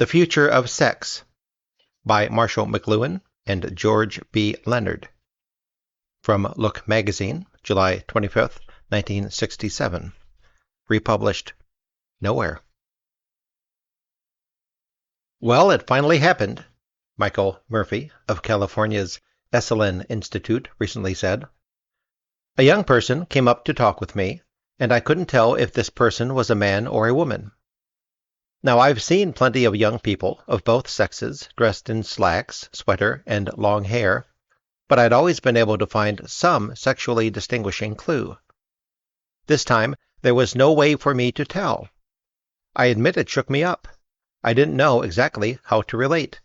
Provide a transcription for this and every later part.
The Future of Sex by Marshall McLuhan and George B. Leonard. From Look Magazine, July 25th, 1967. Republished nowhere. Well, it finally happened, Michael Murphy of California's Esalen Institute recently said. A young person came up to talk with me, and I couldn't tell if this person was a man or a woman. Now, I've seen plenty of young people of both sexes dressed in slacks, sweater, and long hair, but I'd always been able to find some sexually distinguishing clue. This time, there was no way for me to tell. I admit it shook me up. I didn't know exactly how to relate.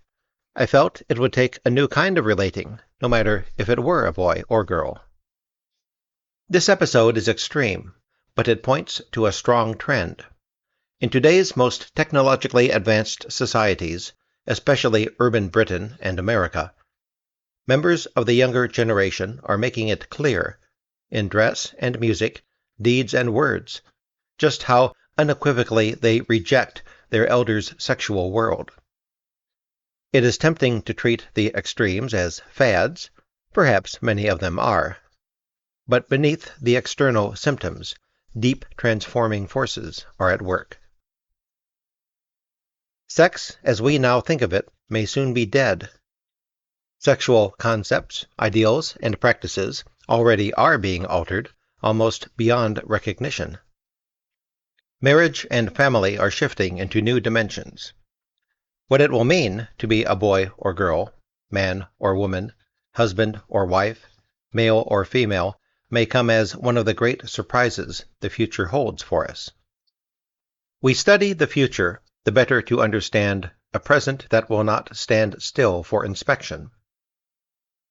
I felt it would take a new kind of relating, no matter if it were a boy or girl. This episode is extreme, but it points to a strong trend. In today's most technologically advanced societies, especially urban Britain and America, members of the younger generation are making it clear, in dress and music, deeds and words, just how unequivocally they reject their elders' sexual world. It is tempting to treat the extremes as fads, perhaps many of them are. But beneath the external symptoms, deep transforming forces are at work. Sex, as we now think of it, may soon be dead. Sexual concepts, ideals, and practices already are being altered, almost beyond recognition. Marriage and family are shifting into new dimensions. What it will mean to be a boy or girl, man or woman, husband or wife, male or female, may come as one of the great surprises the future holds for us. We study the future the better to understand a present that will not stand still for inspection.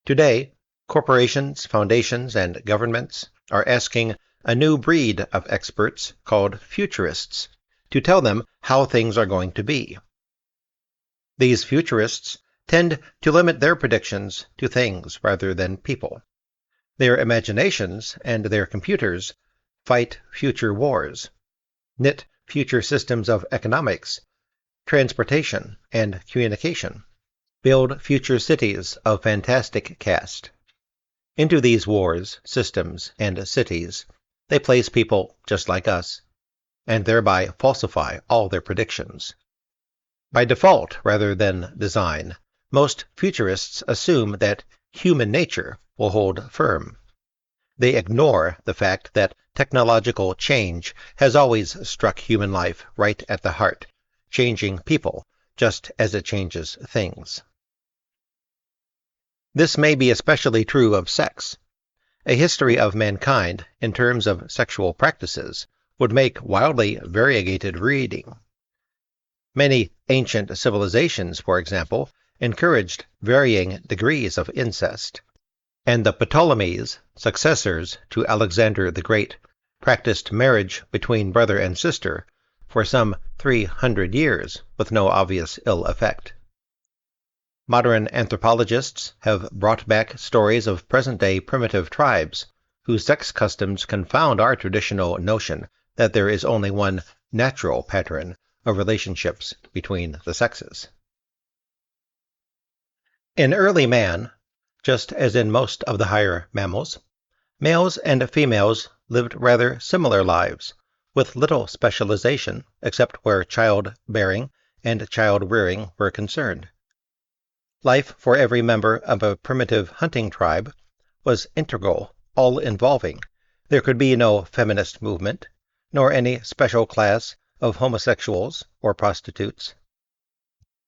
Today, corporations, foundations, and governments are asking a new breed of experts called futurists to tell them how things are going to be. These futurists tend to limit their predictions to things rather than people. Their imaginations and their computers fight future wars, knit future systems of economics, transportation, and communication, build future cities of fantastic cast. Into these wars, systems, and cities, they place people just like us, and thereby falsify all their predictions. By default rather than design, most futurists assume that human nature will hold firm. They ignore the fact that technological change has always struck human life right at the heart, changing people just as it changes things. This may be especially true of sex. A history of mankind in terms of sexual practices would make wildly variegated reading. Many ancient civilizations, for example, encouraged varying degrees of incest, and the Ptolemies, successors to Alexander the Great, practiced marriage between brother and sister for some 300 years with no obvious ill effect. Modern anthropologists have brought back stories of present-day primitive tribes whose sex customs confound our traditional notion that there is only one natural pattern of relationships between the sexes. In early man, just as in most of the higher mammals, males and females lived rather similar lives, with little specialization except where child-bearing and child-rearing were concerned. Life for every member of a primitive hunting tribe was integral, all-involving. There could be no feminist movement, nor any special class of homosexuals or prostitutes.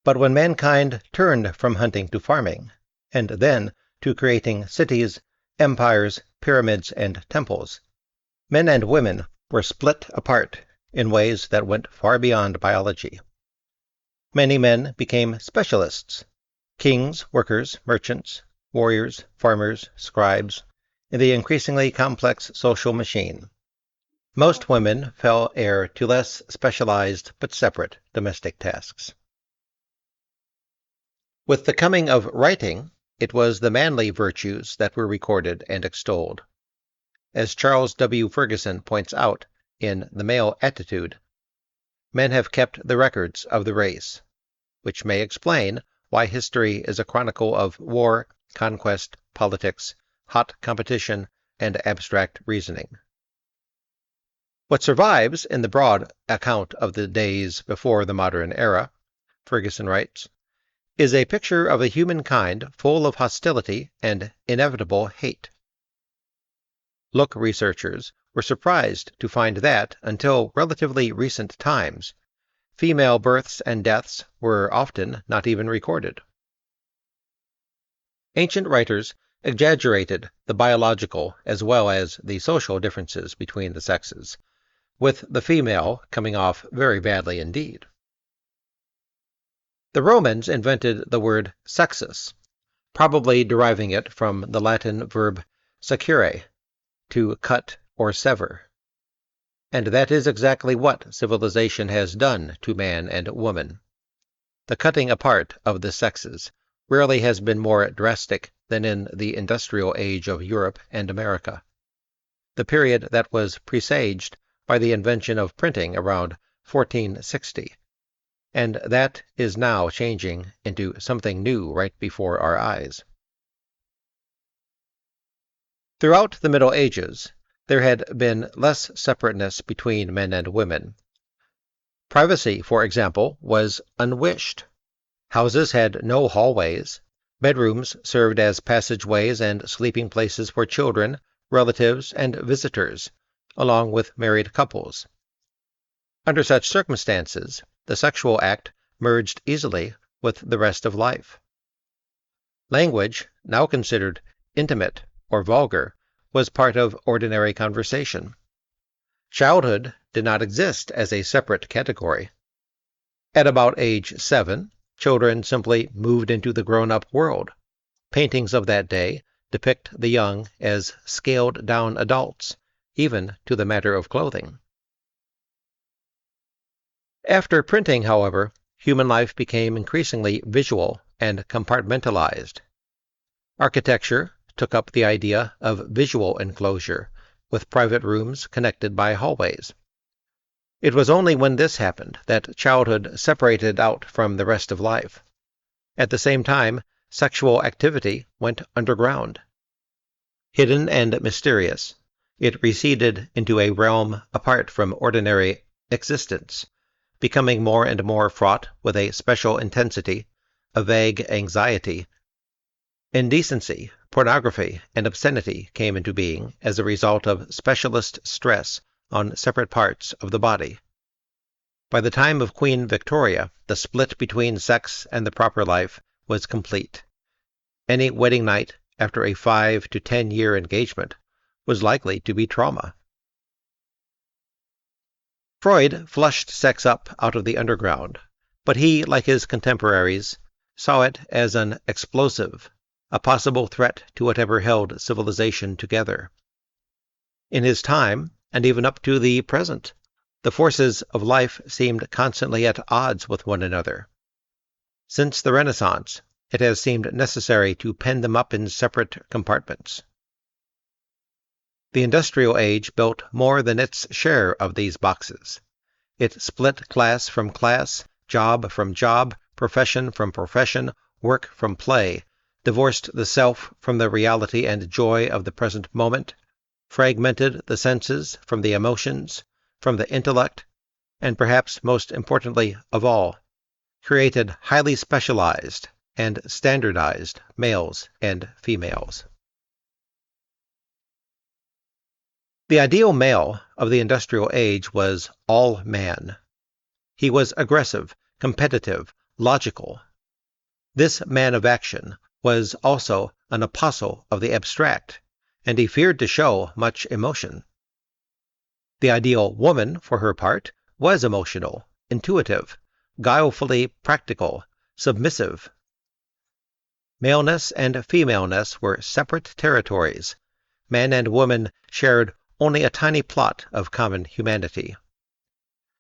But when mankind turned from hunting to farming, and then to creating cities, empires, pyramids, and temples, men and women were split apart in ways that went far beyond biology. Many men became specialists: kings, workers, merchants, warriors, farmers, scribes, in the increasingly complex social machine. Most women fell heir to less specialized but separate domestic tasks. With the coming of writing, it was the manly virtues that were recorded and extolled. As Charles W. Ferguson points out in The Male Attitude, men have kept the records of the race. which may explain why history is a chronicle of war, conquest, politics, hot competition, and abstract reasoning. What survives in the broad account of the days before the modern era, Ferguson writes, is a picture of a humankind full of hostility and inevitable hate. Look researchers were surprised to find that, until relatively recent times, female births and deaths were often not even recorded. Ancient writers exaggerated the biological as well as the social differences between the sexes, with the female coming off very badly indeed. The Romans invented the word sexus, probably deriving it from the Latin verb secere, to cut or sever. And that is exactly what civilization has done to man and woman. The cutting apart of the sexes rarely has been more drastic than in the industrial age of Europe and America, the period that was presaged by the invention of printing around 1460, and that is now changing into something new right before our eyes. Throughout the Middle Ages, there had been less separateness between men and women. Privacy, for example, was unwished. Houses had no hallways. Bedrooms served as passageways and sleeping places for children, relatives, and visitors, along with married couples. Under such circumstances, the sexual act merged easily with the rest of life. Language, now considered intimate or vulgar, was part of ordinary conversation. Childhood did not exist as a separate category. At about age 7, children simply moved into the grown-up world. Paintings of that day depict the young as scaled-down adults, even to the matter of clothing. After printing, however, human life became increasingly visual and compartmentalized. Architecture took up the idea of visual enclosure, with private rooms connected by hallways. It was only when this happened that childhood separated out from the rest of life. At the same time, sexual activity went underground. Hidden and mysterious, it receded into a realm apart from ordinary existence, becoming more and more fraught with a special intensity, a vague anxiety. Indecency, pornography, and obscenity came into being as a result of specialist stress on separate parts of the body. By the time of Queen Victoria, the split between sex and the proper life was complete. Any wedding night after a 5 to 10 year engagement was likely to be trauma. Freud flushed sex up out of the underground, but he, like his contemporaries, saw it as an explosive, a possible threat to whatever held civilization together. In his time, and even up to the present, the forces of life seemed constantly at odds with one another. Since the Renaissance, it has seemed necessary to pen them up in separate compartments. The industrial age built more than its share of these boxes. It split class from class, job from job, profession from profession, work from play, divorced the self from the reality and joy of the present moment, fragmented the senses from the emotions, from the intellect, and perhaps most importantly of all, created highly specialized and standardized males and females. The ideal male of the industrial age was all man. He was aggressive, competitive, logical. This man of action was also an apostle of the abstract, and he feared to show much emotion. The ideal woman, for her part, was emotional, intuitive, guilefully practical, submissive. Maleness and femaleness were separate territories. Man and woman shared only a tiny plot of common humanity.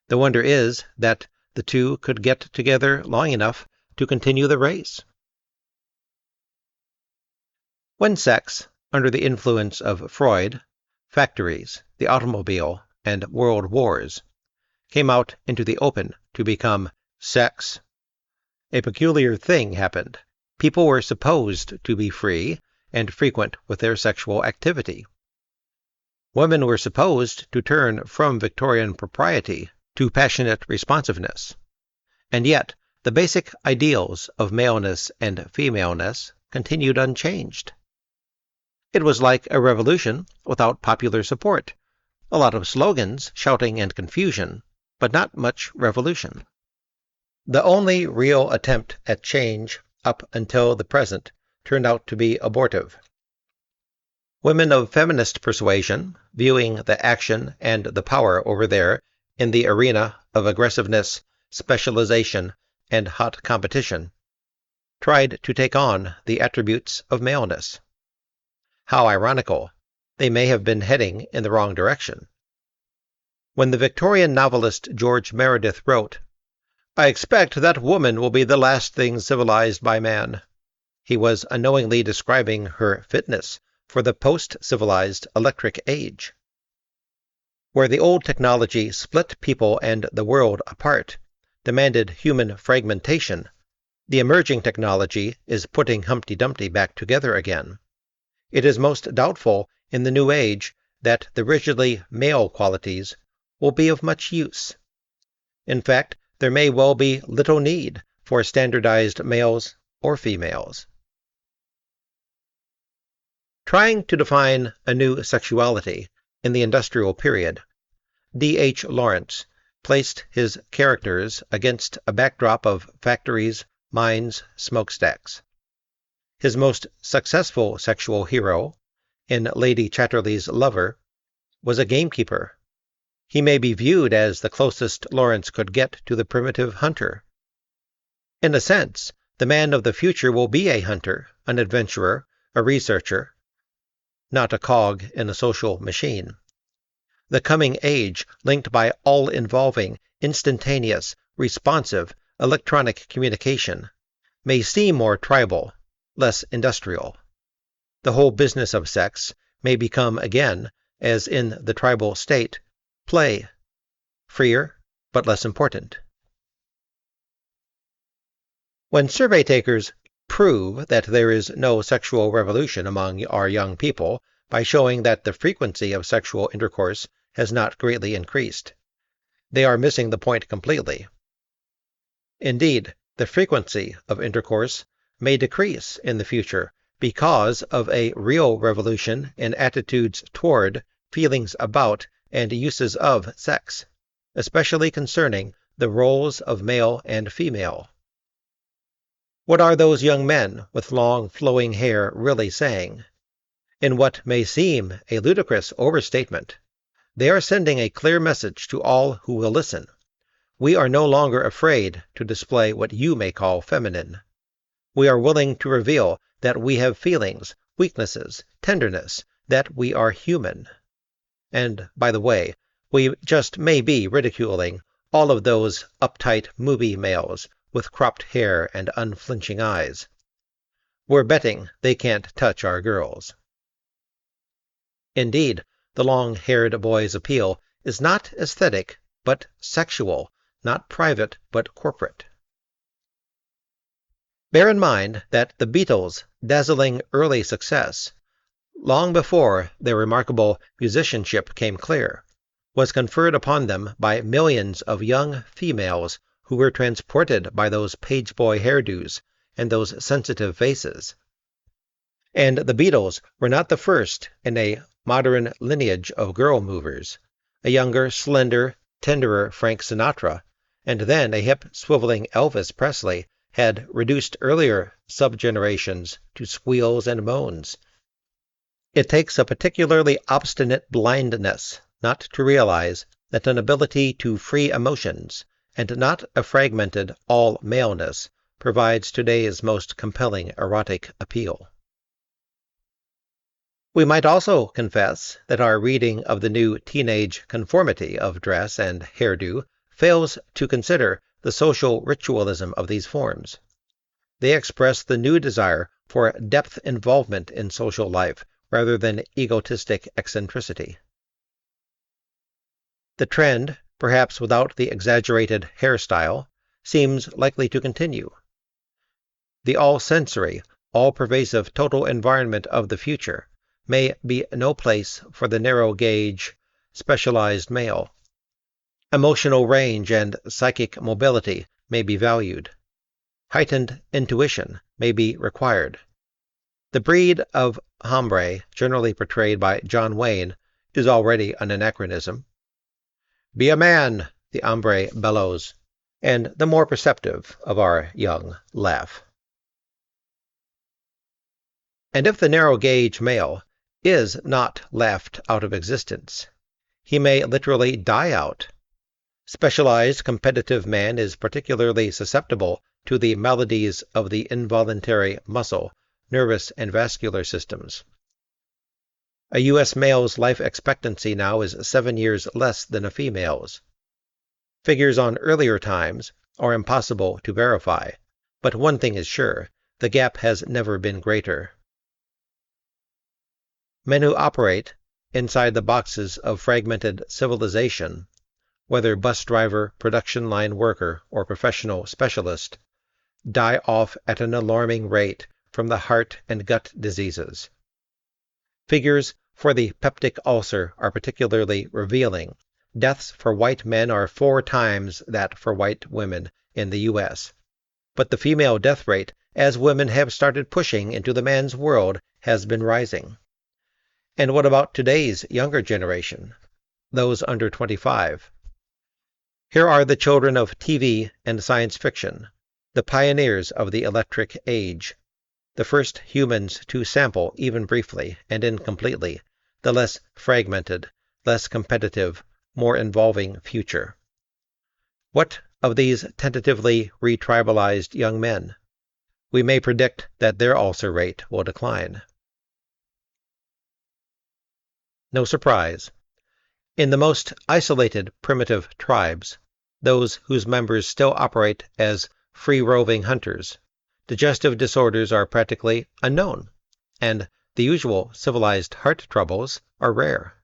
The wonder is that the two could get together long enough to continue the race. When sex, under the influence of Freud, factories, the automobile, and world wars, came out into the open to become sex, A peculiar thing happened. People were supposed to be free and frequent with their sexual activity. Women were supposed to turn from Victorian propriety to passionate responsiveness. And yet, the basic ideals of maleness and femaleness continued unchanged. It was like a revolution without popular support. A lot of slogans, shouting, and confusion, but not much revolution. The only real attempt at change up until the present turned out to be abortive. Women of feminist persuasion, viewing the action and the power over there in the arena of aggressiveness, specialization, and hot competition, tried to take on the attributes of maleness. How ironical! They may have been heading in the wrong direction. When the Victorian novelist George Meredith wrote, "I expect that woman will be the last thing civilized by man," he was unknowingly describing her fitness for the post-civilized electric age. Where the old technology split people and the world apart, demanded human fragmentation, the emerging technology is putting Humpty Dumpty back together again. It is most doubtful in the new age that the rigidly male qualities will be of much use. In fact, there may well be little need for standardized males or females. Trying to define a new sexuality in the industrial period, D.H. Lawrence placed his characters against a backdrop of factories, mines, smokestacks. His most successful sexual hero, in Lady Chatterley's Lover, was a gamekeeper. He may be viewed as the closest Lawrence could get to the primitive hunter. In a sense, the man of the future will be a hunter, an adventurer, a researcher, not a cog in a social machine. The coming age, linked by all-involving, instantaneous, responsive, electronic communication, may seem more tribal, less industrial. The whole business of sex may become again, as in the tribal state, play, freer but less important. When survey takers prove that there is no sexual revolution among our young people by showing that the frequency of sexual intercourse has not greatly increased, they are missing the point completely. Indeed, the frequency of intercourse may decrease in the future because of a real revolution in attitudes toward, feelings about, and uses of sex, especially concerning the roles of male and female. What are those young men with long flowing hair really saying? In what may seem a ludicrous overstatement, they are sending a clear message to all who will listen. We are no longer afraid to display what you may call feminine. We are willing to reveal that we have feelings, weaknesses, tenderness, that we are human. And, by the way, we just may be ridiculing all of those uptight movie males with cropped hair and unflinching eyes. We're betting they can't touch our girls. Indeed, the long-haired boy's appeal is not aesthetic, but sexual, not private, but corporate. Bear in mind that the Beatles' dazzling early success, long before their remarkable musicianship came clear, was conferred upon them by millions of young females who were transported by those page-boy hairdos and those sensitive faces. And the Beatles were not the first in a modern lineage of girl movers, a younger, slender, tenderer Frank Sinatra, and then a hip, swiveling Elvis Presley had reduced earlier sub-generations to squeals and moans. It takes a particularly obstinate blindness not to realize that an ability to free emotions, and not a fragmented all-maleness, provides today's most compelling erotic appeal. We might also confess that our reading of the new teenage conformity of dress and hairdo fails to consider the social ritualism of these forms. They express the new desire for depth involvement in social life rather than egotistic eccentricity. The trend, perhaps without the exaggerated hairstyle, seems likely to continue. The all-sensory, all-pervasive total environment of the future may be no place for the narrow-gauge, specialized male. Emotional range and psychic mobility may be valued. Heightened intuition may be required. The breed of hombre generally portrayed by John Wayne is already an anachronism. "Be a man," the hombre bellows, and the more perceptive of our young laugh. And if the narrow-gauge male is not laughed out of existence, he may literally die out. Specialized competitive man is particularly susceptible to the maladies of the involuntary muscle, nervous, and vascular systems. A U.S. male's life expectancy now is 7 years less than a female's. Figures on earlier times are impossible to verify, but one thing is sure, the gap has never been greater. Men who operate inside the boxes of fragmented civilization, whether bus driver, production line worker, or professional specialist, die off at an alarming rate from the heart and gut diseases. Figures for the peptic ulcer are particularly revealing. Deaths for white men are 4 times that for white women in the U.S. But the female death rate, as women have started pushing into the man's world, has been rising. And what about today's younger generation, those under 25? Here are the children of TV and science fiction, the pioneers of the electric age, the first humans to sample, even briefly and incompletely, the less fragmented, less competitive, more involving future. What of these tentatively retribalized young men? We may predict that their ulcer rate will decline. No surprise. In the most isolated primitive tribes, those whose members still operate as free-roving hunters, digestive disorders are practically unknown, and the usual civilized heart troubles are rare.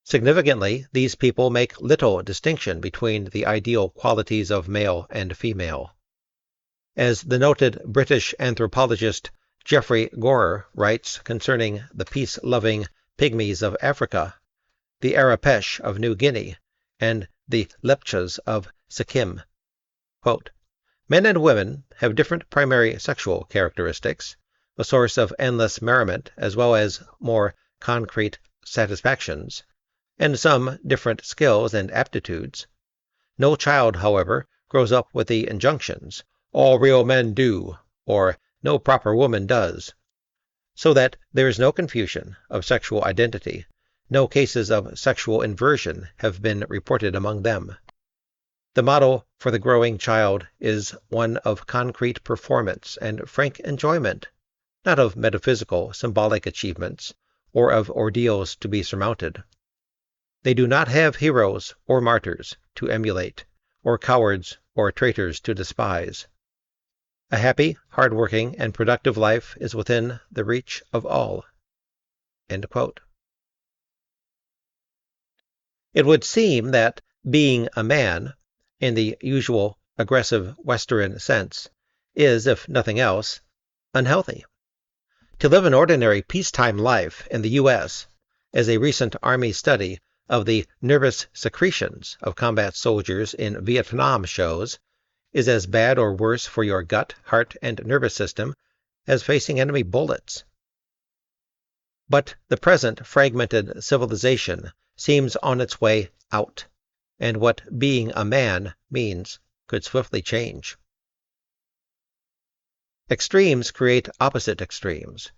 Significantly, these people make little distinction between the ideal qualities of male and female. As the noted British anthropologist Geoffrey Gorer writes concerning the peace-loving pygmies of Africa, the Arapesh of New Guinea, and the Lepchas of Sikkim, quote, "Men and women have different primary sexual characteristics, a source of endless merriment as well as more concrete satisfactions, and some different skills and aptitudes. No child, however, grows up with the injunctions, 'all real men do,' or 'no proper woman does,' so that there is no confusion of sexual identity. No cases of sexual inversion have been reported among them. The model for the growing child is one of concrete performance and frank enjoyment, not of metaphysical, symbolic achievements, or of ordeals to be surmounted. They do not have heroes or martyrs to emulate, or cowards or traitors to despise. A happy, hard-working, and productive life is within the reach of all." End quote. It would seem that being a man, in the usual aggressive Western sense, is, if nothing else, unhealthy. To live an ordinary peacetime life in the U.S., as a recent Army study of the nervous secretions of combat soldiers in Vietnam shows, is as bad or worse for your gut, heart, and nervous system as facing enemy bullets. But the present fragmented civilization seems on its way out, and what being a man means could swiftly change. Extremes create opposite extremes.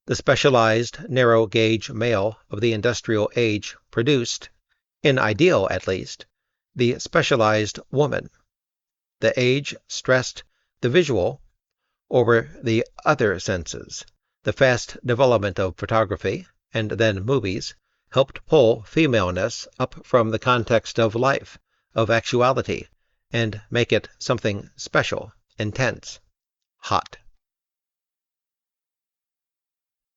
The specialized, narrow-gauge male of the industrial age produced, in ideal at least, the specialized woman. The age stressed the visual over the other senses. The fast development of photography, and then movies, helped pull femaleness up from the context of life, of actuality, and make it something special, intense, hot.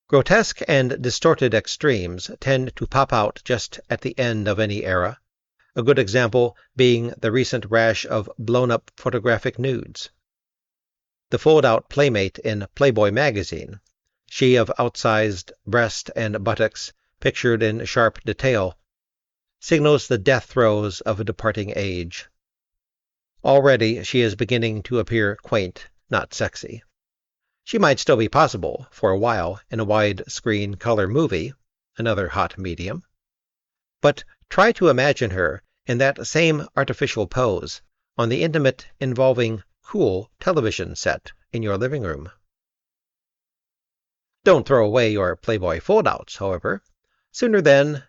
Grotesque and distorted extremes tend to pop out just at the end of any era, a good example being the recent rash of blown-up photographic nudes. The fold-out playmate in Playboy magazine, she of outsized breast and buttocks pictured in sharp detail, signals the death throes of a departing age. Already she is beginning to appear quaint, not sexy. She might still be possible, for a while, in a wide-screen color movie, another hot medium. But try to imagine her in that same artificial pose on the intimate, involving, cool television set in your living room. Don't throw away your Playboy foldouts, however. Sooner than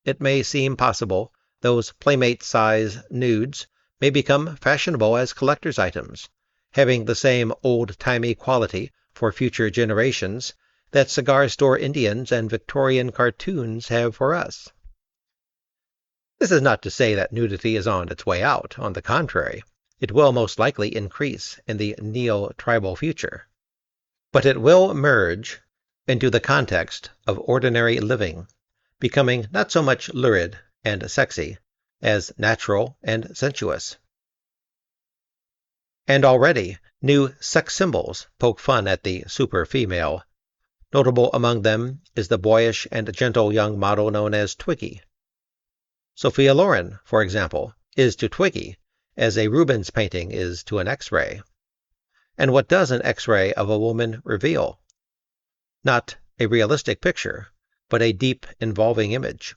it may seem possible, those Playmate-size nudes may become fashionable as collector's items, having the same old-timey quality for future generations that cigar store Indians and Victorian cartoons have for us. This is not to say that nudity is on its way out. On the contrary, it will most likely increase in the neo-tribal future. But it will merge into the context of ordinary living, becoming not so much lurid and sexy as natural and sensuous. And already, new sex symbols poke fun at the super-female. Notable among them is the boyish and gentle young model known as Twiggy. Sophia Loren, for example, is to Twiggy as a Rubens painting is to an X-ray. And what does an X-ray of a woman reveal? Not a realistic picture, but a deep, involving image.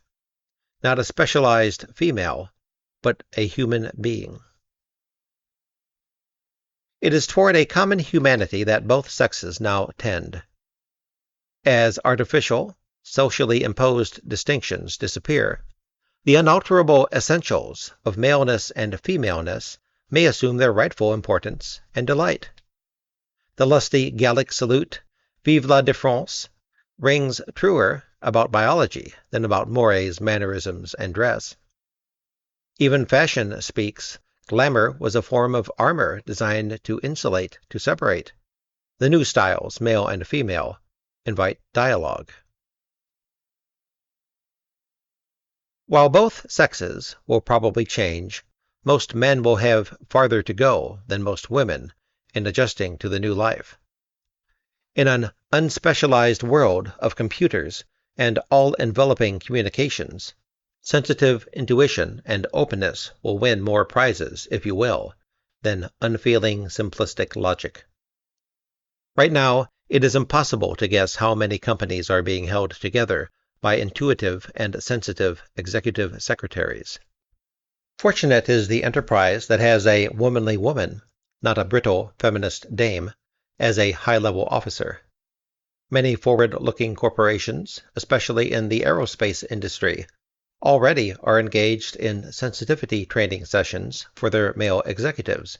Not a specialized female, but a human being. It is toward a common humanity that both sexes now tend. As artificial, socially imposed distinctions disappear, the unalterable essentials of maleness and femaleness may assume their rightful importance and delight. The lusty Gallic salute, Vive la défense, rings truer about biology than about mores, mannerisms, and dress. Even fashion speaks. Glamour was a form of armor designed to insulate, to separate. The new styles, male and female, invite dialogue. While both sexes will probably change, most men will have farther to go than most women in adjusting to the new life. In an unspecialized world of computers and all-enveloping communications, sensitive intuition and openness will win more prizes, if you will, than unfeeling, simplistic logic. Right now, it is impossible to guess how many companies are being held together by intuitive and sensitive executive secretaries. Fortunate is the enterprise that has a womanly woman, not a brittle feminist dame, as a high-level officer. Many forward-looking corporations, especially in the aerospace industry, already are engaged in sensitivity training sessions for their male executives.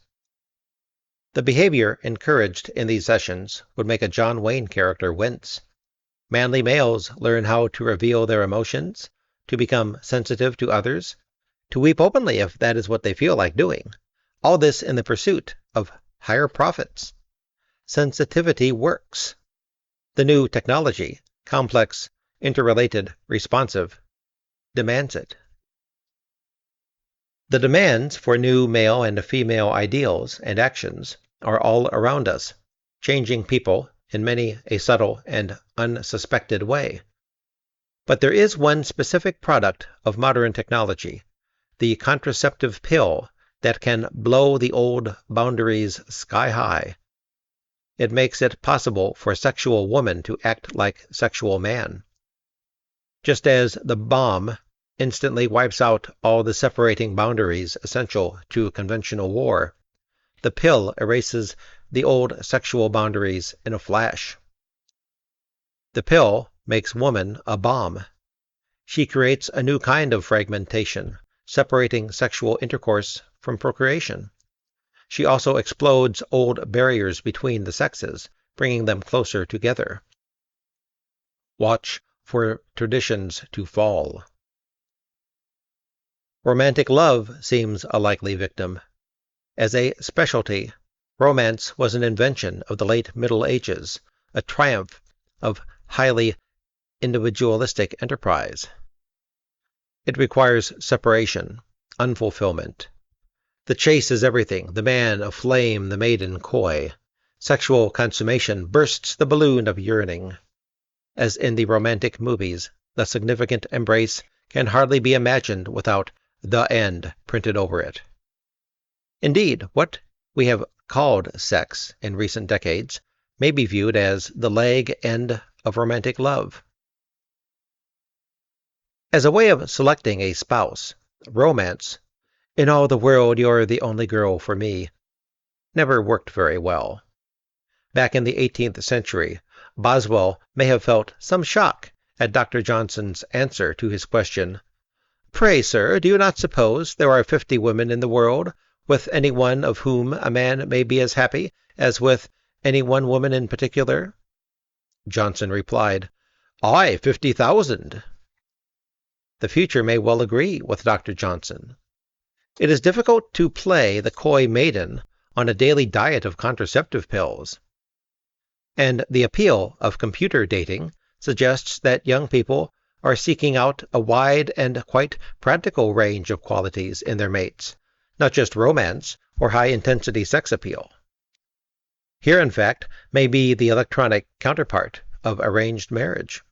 The behavior encouraged in these sessions would make a John Wayne character wince. Manly males learn how to reveal their emotions, to become sensitive to others, to weep openly if that is what they feel like doing. All this in the pursuit of higher profits. Sensitivity works. The new technology, complex, interrelated, responsive, demands it. The demands for new male and female ideals and actions are all around us, changing people in many a subtle and unsuspected way. But there is one specific product of modern technology, the contraceptive pill, that can blow the old boundaries sky high. It makes it possible for sexual woman to act like sexual man. Just as the bomb instantly wipes out all the separating boundaries essential to conventional war, the pill erases the old sexual boundaries in a flash. The pill makes woman a bomb. She creates a new kind of fragmentation, separating sexual intercourse from procreation. She also explodes old barriers between the sexes, bringing them closer together. Watch for traditions to fall. Romantic love seems a likely victim. As a specialty, romance was an invention of the late Middle Ages, a triumph of highly individualistic enterprise. It requires separation, unfulfillment. The chase is everything, the man aflame, the maiden coy. Sexual consummation bursts the balloon of yearning. As in the romantic movies, the significant embrace can hardly be imagined without "the end" printed over it. Indeed, what we have called sex in recent decades may be viewed as the lag end of romantic love. As a way of selecting a spouse, romance, "in all the world you're the only girl for me," never worked very well. Back in the 18th century, Boswell may have felt some shock at Dr. Johnson's answer to his question, "Pray, sir, do you not suppose there are 50 women in the world, with any one of whom a man may be as happy as with any one woman in particular?" Johnson replied, "Aye, 50,000. The future may well agree with Dr. Johnson. It is difficult to play the coy maiden on a daily diet of contraceptive pills. And the appeal of computer dating suggests that young people are seeking out a wide and quite practical range of qualities in their mates, not just romance or high-intensity sex appeal. Here, in fact, may be the electronic counterpart of arranged marriage.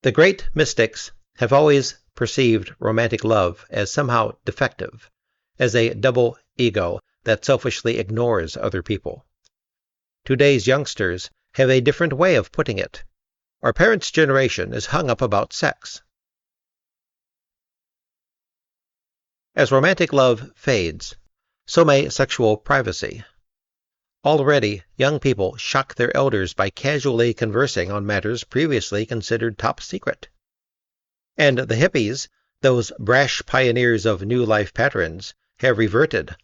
The great mystics have always perceived romantic love as somehow defective, as a double ego that selfishly ignores other people. Today's youngsters have a different way of putting it. Our parents' generation is hung up about sex. As romantic love fades, so may sexual privacy. Already, young people shock their elders by casually conversing on matters previously considered top secret. And the hippies, those brash pioneers of new life patterns, have reverted,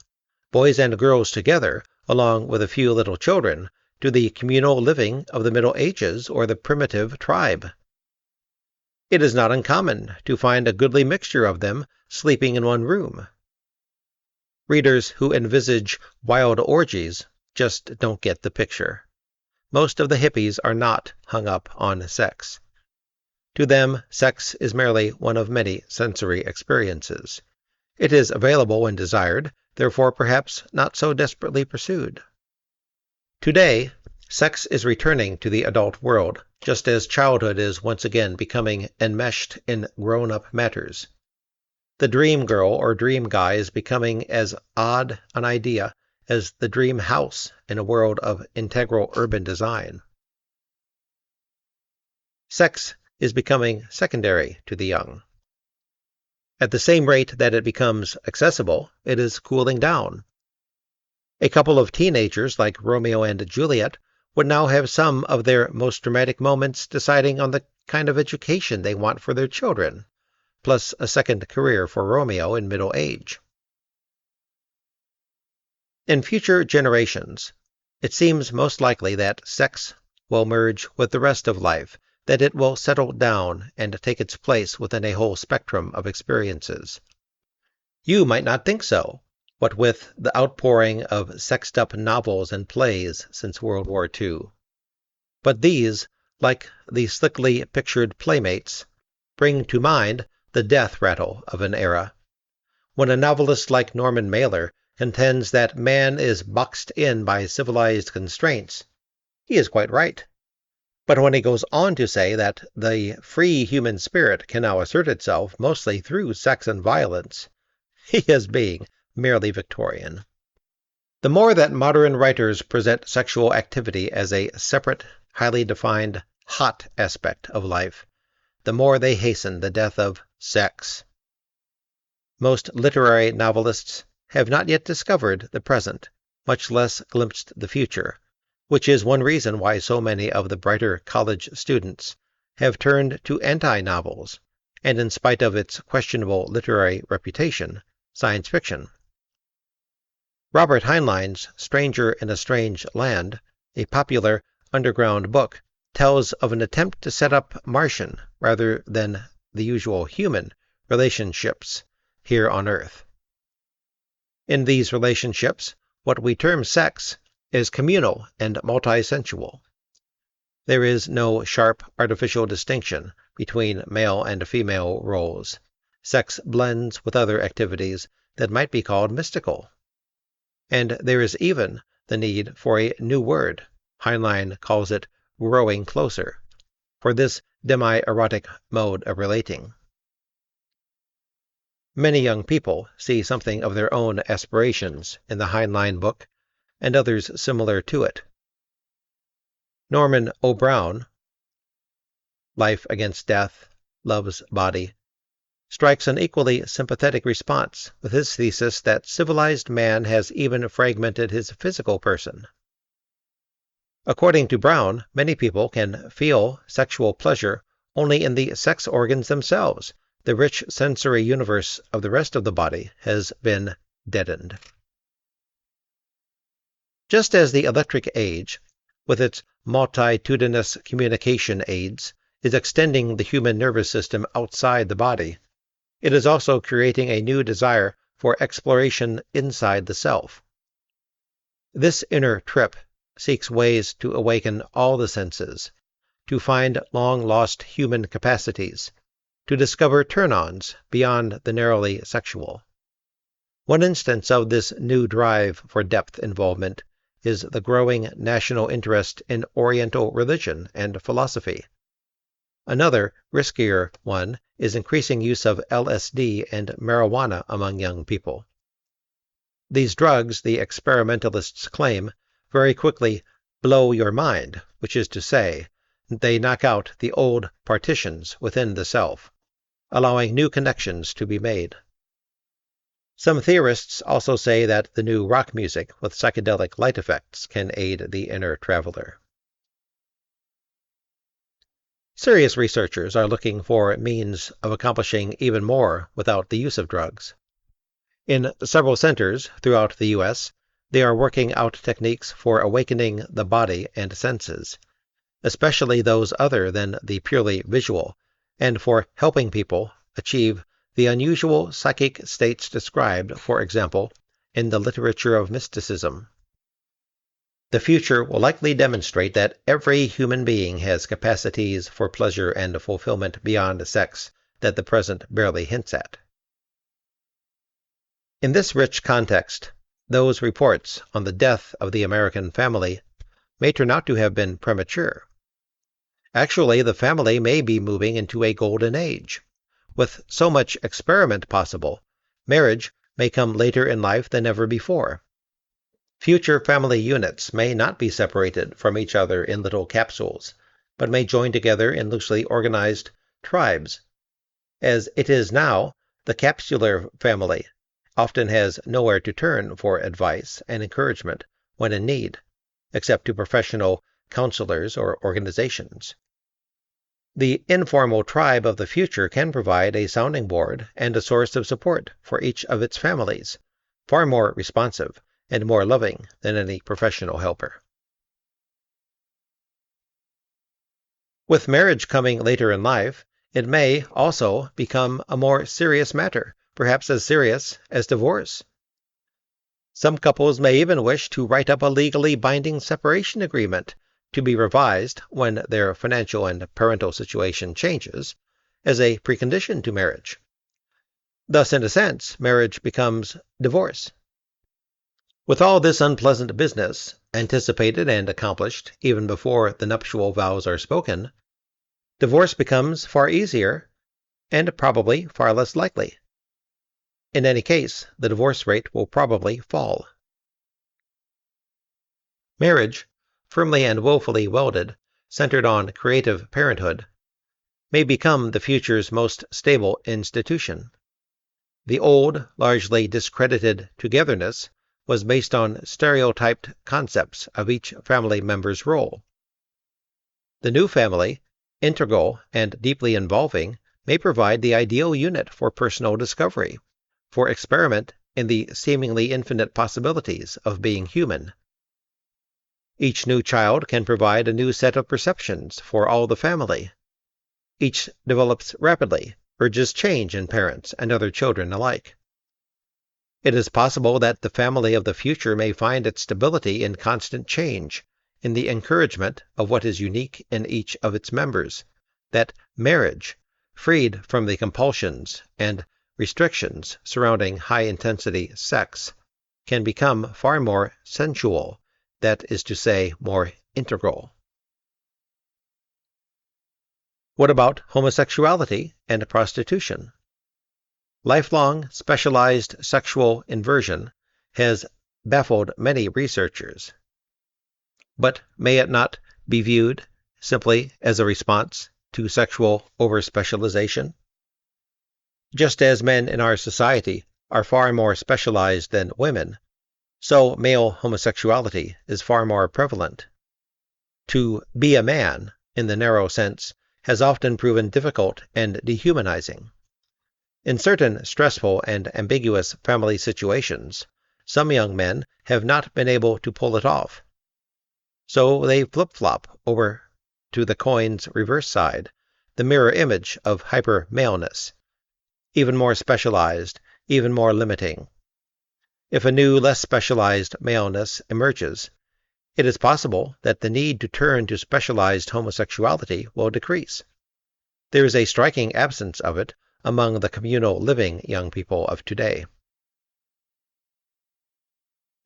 boys and girls together, along with a few little children, to the communal living of the Middle Ages or the primitive tribe. It is not uncommon to find a goodly mixture of them sleeping in one room. Readers who envisage wild orgies just don't get the picture. Most of the hippies are not hung up on sex. To them, sex is merely one of many sensory experiences. It is available when desired, therefore perhaps not so desperately pursued. Today, sex is returning to the adult world, just as childhood is once again becoming enmeshed in grown-up matters. The dream girl or dream guy is becoming as odd an idea as the dream house in a world of integral urban design. Sex is becoming secondary to the young. At the same rate that it becomes accessible, it is cooling down. A couple of teenagers like Romeo and Juliet would now have some of their most dramatic moments deciding on the kind of education they want for their children, plus a second career for Romeo in middle age. In future generations, it seems most likely that sex will merge with the rest of life, that it will settle down and take its place within a whole spectrum of experiences. You might not think so, what with the outpouring of sexed-up novels and plays since World War II. But these, like the slickly pictured playmates, bring to mind the death rattle of an era. When a novelist like Norman Mailer contends that man is boxed in by civilized constraints, he is quite right. But when he goes on to say that the free human spirit can now assert itself mostly through sex and violence, he is being merely Victorian. The more that modern writers present sexual activity as a separate, highly defined, hot aspect of life, the more they hasten the death of sex. Most literary novelists have not yet discovered the present, much less glimpsed the future, which is one reason why so many of the brighter college students have turned to anti-novels, and in spite of its questionable literary reputation, science fiction. Robert Heinlein's Stranger in a Strange Land, a popular underground book, tells of an attempt to set up Martian, rather than the usual human, relationships here on Earth. In these relationships, what we term sex is communal and multisensual. There is no sharp artificial distinction between male and female roles. Sex blends with other activities that might be called mystical. And there is even the need for a new word. Heinlein calls it growing closer, for this demi-erotic mode of relating. Many young people see something of their own aspirations in the Heinlein book and others similar to it. Norman O. Brown, Life Against Death, Love's Body, strikes an equally sympathetic response with his thesis that civilized man has even fragmented his physical person. According to Brown, many people can feel sexual pleasure only in the sex organs themselves. The rich sensory universe of the rest of the body has been deadened. Just as the electric age, with its multitudinous communication aids, is extending the human nervous system outside the body, it is also creating a new desire for exploration inside the self. This inner trip seeks ways to awaken all the senses, to find long-lost human capacities, to discover turn-ons beyond the narrowly sexual. One instance of this new drive for depth involvement is the growing national interest in Oriental religion and philosophy. Another, riskier one is increasing use of LSD and marijuana among young people. These drugs, the experimentalists claim, very quickly blow your mind, which is to say, they knock out the old partitions within the self, allowing new connections to be made. Some theorists also say that the new rock music with psychedelic light effects can aid the inner traveler. Serious researchers are looking for means of accomplishing even more without the use of drugs. In several centers throughout the U.S., they are working out techniques for awakening the body and senses, especially those other than the purely visual, and for helping people achieve the unusual psychic states described, for example, in the literature of mysticism. The future will likely demonstrate that every human being has capacities for pleasure and fulfillment beyond sex that the present barely hints at. In this rich context, those reports on the death of the American family may turn out to have been premature. Actually, the family may be moving into a golden age. With so much experiment possible, marriage may come later in life than ever before. Future family units may not be separated from each other in little capsules, but may join together in loosely organized tribes. As it is now, the capsular family often has nowhere to turn for advice and encouragement when in need, except to professional counselors or organizations. The informal tribe of the future can provide a sounding board and a source of support for each of its families, far more responsive and more loving than any professional helper. With marriage coming later in life, it may also become a more serious matter, perhaps as serious as divorce. Some couples may even wish to write up a legally binding separation agreement to be revised when their financial and parental situation changes, as a precondition to marriage. Thus, in a sense, marriage becomes divorce. With all this unpleasant business anticipated and accomplished even before the nuptial vows are spoken, divorce becomes far easier and probably far less likely. In any case, the divorce rate will probably fall. Marriage, firmly and willfully welded, centered on creative parenthood, may become the future's most stable institution. The old, largely discredited togetherness was based on stereotyped concepts of each family member's role. The new family, integral and deeply involving, may provide the ideal unit for personal discovery, for experiment in the seemingly infinite possibilities of being human. Each new child can provide a new set of perceptions for all the family. Each develops rapidly, urges change in parents and other children alike. It is possible that the family of the future may find its stability in constant change, in the encouragement of what is unique in each of its members, that marriage, freed from the compulsions and restrictions surrounding high-intensity sex, can become far more sensual that is to say, more integral. What about homosexuality and prostitution? Lifelong specialized sexual inversion has baffled many researchers. But may it not be viewed simply as a response to sexual overspecialization? Just as men in our society are far more specialized than women, so male homosexuality is far more prevalent. To be a man, in the narrow sense, has often proven difficult and dehumanizing. In certain stressful and ambiguous family situations, some young men have not been able to pull it off. So they flip-flop over to the coin's reverse side, the mirror image of hyper-maleness, even more specialized, even more limiting. If a new, less specialized maleness emerges, it is possible that the need to turn to specialized homosexuality will decrease. There is a striking absence of it among the communal living young people of today.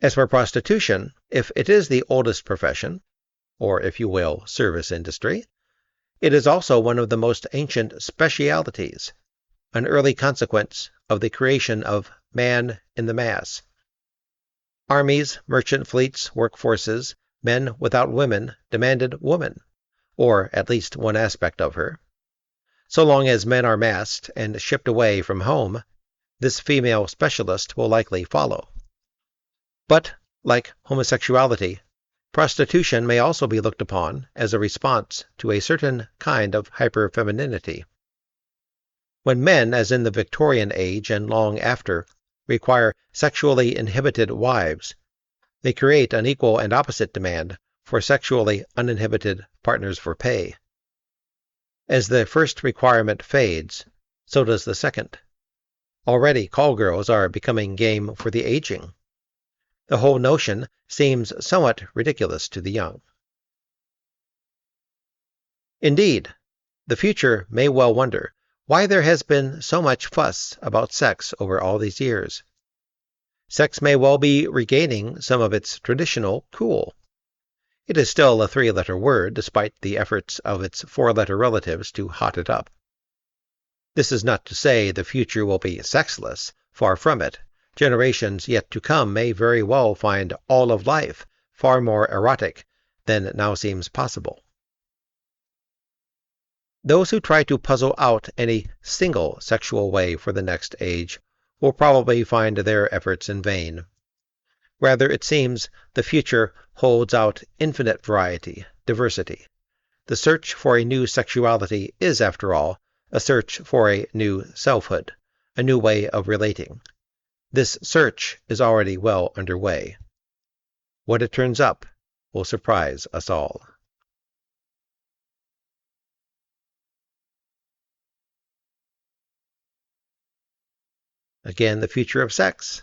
As for prostitution, if it is the oldest profession, or if you will, service industry, it is also one of the most ancient specialities, an early consequence of the creation of man in the mass. Armies, merchant fleets, workforces, men without women demanded woman, or at least one aspect of her. So long as men are massed and shipped away from home, this female specialist will likely follow. But, like homosexuality, prostitution may also be looked upon as a response to a certain kind of hyperfemininity. When men, as in the Victorian age and long after, require sexually inhibited wives, they create an equal and opposite demand for sexually uninhibited partners for pay. As the first requirement fades, so does the second. Already call girls are becoming game for the aging. The whole notion seems somewhat ridiculous to the young. Indeed, the future may well wonder why there has been so much fuss about sex over all these years. Sex may well be regaining some of its traditional cool. It is still a three-letter word, despite the efforts of its four-letter relatives to hot it up. This is not to say the future will be sexless, far from it. Generations yet to come may very well find all of life far more erotic than now seems possible. Those who try to puzzle out any single sexual way for the next age will probably find their efforts in vain. Rather, it seems the future holds out infinite variety, diversity. The search for a new sexuality is, after all, a search for a new selfhood, a new way of relating. This search is already well underway. What it turns up will surprise us all. Again, The Future of Sex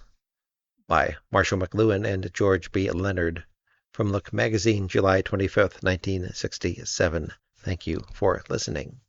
by Marshall McLuhan and George B. Leonard from Look Magazine, July 25th, 1967. Thank you for listening.